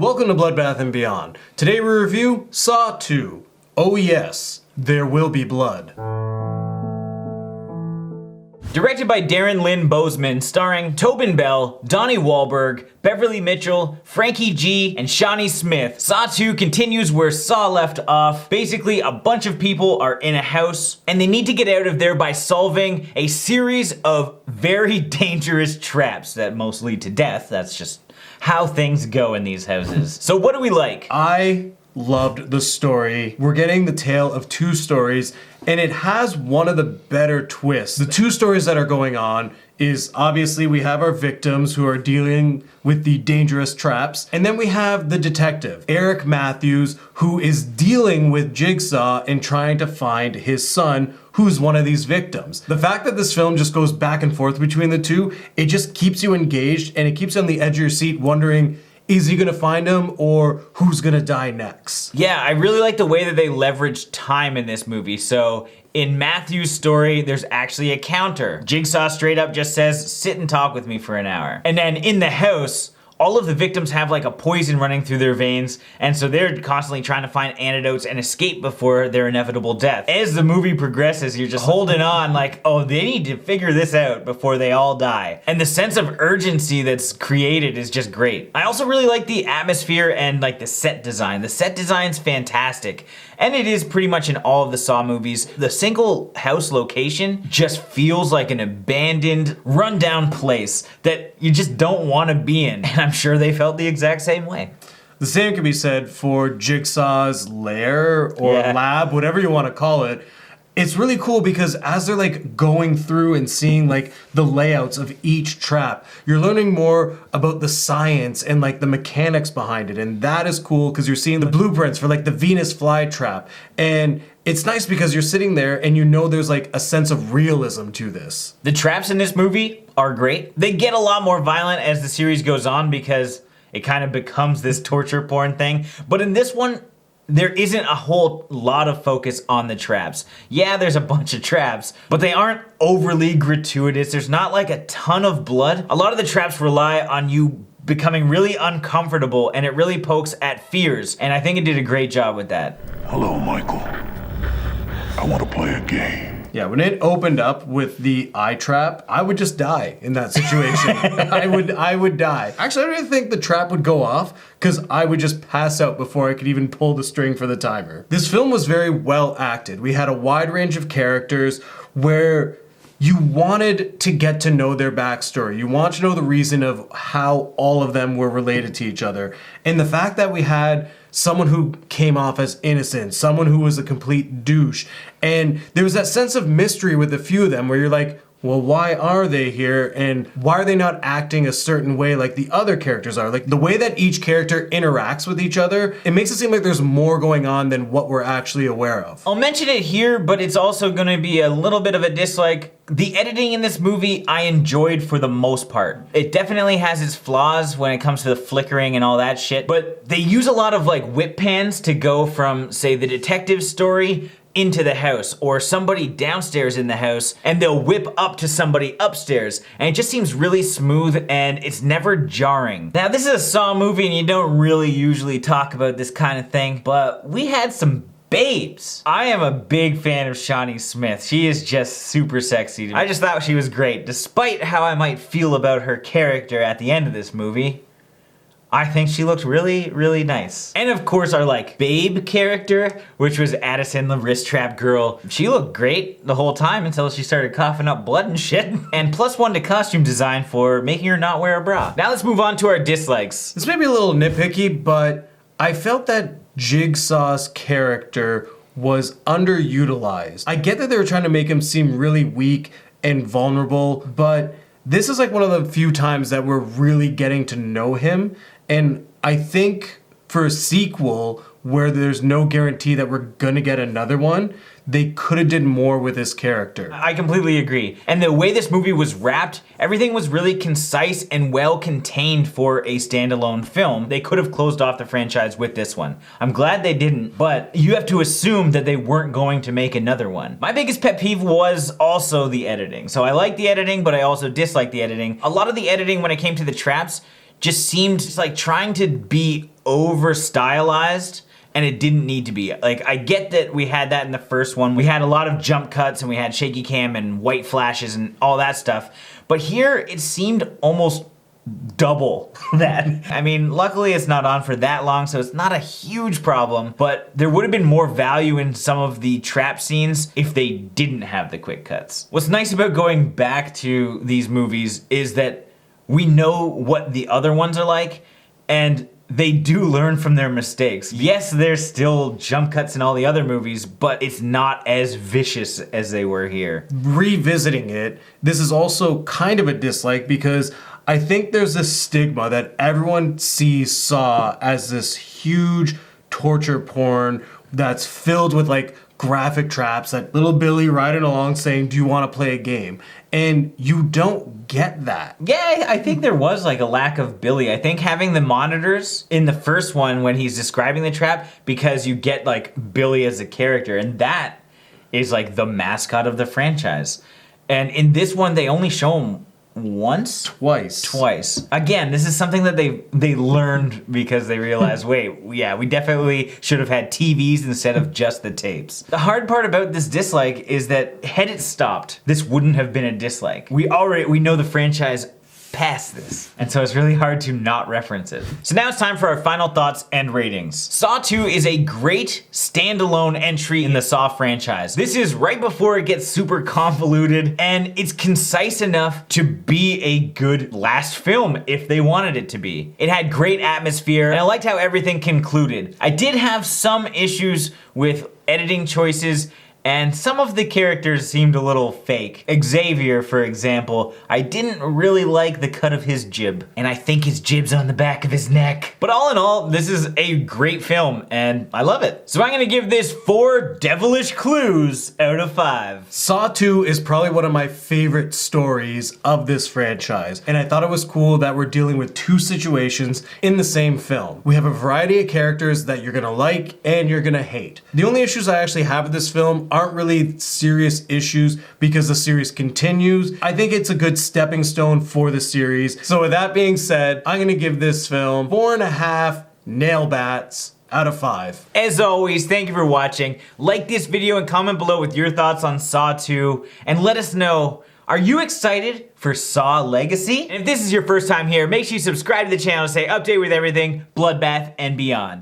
Welcome to Bloodbath and Beyond. Today we review Saw 2. Oh yes, there will be blood. Directed by Darren Lynn Bousman, starring Tobin Bell, Donnie Wahlberg, Beverley Mitchell, Frankie G, and Shawnee Smith, Saw 2 continues where Saw left off. Basically, a bunch of people are in a house, and they need to get out of there by solving a series of very dangerous traps that most lead to death. That's just how things go in these houses. So what do we like? I loved the story. We're getting the tale of two stories, and it has one of the better twists. The two stories that are going on is obviously we have our victims who are dealing with the dangerous traps, and then we have the detective, Eric Matthews, who is dealing with Jigsaw and trying to find his son, who's one of these victims. The fact that this film just goes back and forth between the two, it just keeps you engaged and it keeps you on the edge of your seat wondering, is he gonna find him or who's gonna die next? Yeah, I really like the way that they leverage time in this movie. So in Matthew's story, there's actually a counter. Jigsaw straight up just says, sit and talk with me for an hour. And then in the house, all of the victims have like a poison running through their veins, and so they're constantly trying to find antidotes and escape before their inevitable death. As the movie progresses, you're just holding on like, oh, they need to figure this out before they all die. And the sense of urgency that's created is just great. I also really like the atmosphere and like the set design. The set design's fantastic, and it is pretty much in all of the Saw movies. The single house location just feels like an abandoned, rundown place that you just don't want to be in. And I'm sure they felt the exact same way. The same can be said for Jigsaw's lair or lab, whatever you want to call it. It's really cool because as they're like going through and seeing like the layouts of each trap, you're learning more about the science and like the mechanics behind it. And that is cool because you're seeing the blueprints for like the Venus flytrap. And it's nice because you're sitting there and you know there's like a sense of realism to this. The traps in this movie are great. They get a lot more violent as the series goes on because it kind of becomes this torture porn thing. But in this one, there isn't a whole lot of focus on the traps. Yeah, there's a bunch of traps, but they aren't overly gratuitous. There's not like a ton of blood. A lot of the traps rely on you becoming really uncomfortable, and it really pokes at fears, and I think it did a great job with that. Hello, Michael. I want to play a game. Yeah, when it opened up with the eye trap, I would just die in that situation. I would die. Actually, I don't even think the trap would go off because I would just pass out before I could even pull the string for the timer. This film was very well acted. We had a wide range of characters where you wanted to get to know their backstory. You want to know the reason of how all of them were related to each other. And the fact that we had someone who came off as innocent, someone who was a complete douche. And there was that sense of mystery with a few of them where you're like, well, why are they here? And why are they not acting a certain way like the other characters are? Like the way that each character interacts with each other, it makes it seem like there's more going on than what we're actually aware of. I'll mention it here, but it's also gonna be a little bit of a dislike. The editing in this movie, I enjoyed for the most part. It definitely has its flaws when it comes to the flickering and all that shit, but they use a lot of like whip pans to go from, say, the detective story into the house, or somebody downstairs in the house, and they'll whip up to somebody upstairs, and it just seems really smooth and it's never jarring. Now, this is a Saw movie and you don't really usually talk about this kind of thing, but we had some babes. I am a big fan of Shawnee Smith. She is just super sexy to me. I just thought she was great, despite how I might feel about her character at the end of this movie. I think she looked really, really nice. And of course our like babe character, which was Addison, the wrist trap girl. She looked great the whole time until she started coughing up blood and shit. And +1 to costume design for making her not wear a bra. Now let's move on to our dislikes. This may be a little nitpicky, but I felt that Jigsaw's character was underutilized. I get that they were trying to make him seem really weak and vulnerable, but this is like one of the few times that we're really getting to know him. And I think for a sequel where there's no guarantee that we're gonna get another one, they could have did more with his character. I completely agree. And the way this movie was wrapped, everything was really concise and well contained for a standalone film. They could have closed off the franchise with this one. I'm glad they didn't, but you have to assume that they weren't going to make another one. My biggest pet peeve was also the editing. So I like the editing, but I also dislike the editing. A lot of the editing when it came to the traps just seemed just like trying to be over stylized, and it didn't need to be. Like, I get that we had that in the first one. We had a lot of jump cuts and we had shaky cam and white flashes and all that stuff. But here it seemed almost double that. I mean, luckily it's not on for that long, so it's not a huge problem, but there would have been more value in some of the trap scenes if they didn't have the quick cuts. What's nice about going back to these movies is that we know what the other ones are like, and they do learn from their mistakes. Yes, there's still jump cuts in all the other movies, but it's not as vicious as they were here. Revisiting it, this is also kind of a dislike because I think there's this stigma that everyone sees Saw as this huge torture porn that's filled with like graphic traps, that little Billy riding along saying, "Do you want to play a game?" And you don't get that. Yeah, I think there was like a lack of Billy. I think having the monitors in the first one when he's describing the trap, because you get like Billy as a character, and that is like the mascot of the franchise. And in this one, they only show him once? Twice. Again, this is something that they learned because they realized, wait, yeah, we definitely should have had TVs instead of just the tapes. The hard part about this dislike is that had it stopped, this wouldn't have been a dislike. We know the franchise past this, and so it's really hard to not reference it. So now it's time for our final thoughts and ratings. Saw 2 is a great standalone entry in the Saw franchise. This is right before it gets super convoluted, and it's concise enough to be a good last film if they wanted it to be. It had great atmosphere, and I liked how everything concluded. I did have some issues with editing choices, and some of the characters seemed a little fake. Xavier, for example, I didn't really like the cut of his jib, and I think his jib's on the back of his neck. But all in all, this is a great film, and I love it. So I'm gonna give this 4 devilish clues out of 5. Saw 2 is probably one of my favorite stories of this franchise, and I thought it was cool that we're dealing with 2 situations in the same film. We have a variety of characters that you're gonna like and you're gonna hate. The only issues I actually have with this film aren't really serious issues because the series continues. I think it's a good stepping stone for the series. So with that being said, I'm gonna give this film 4.5 nail bats out of 5. As always, thank you for watching. Like this video and comment below with your thoughts on Saw 2, and let us know, are you excited for Saw Legacy? And if this is your first time here, make sure you subscribe to the channel to stay updated with everything Bloodbath and beyond.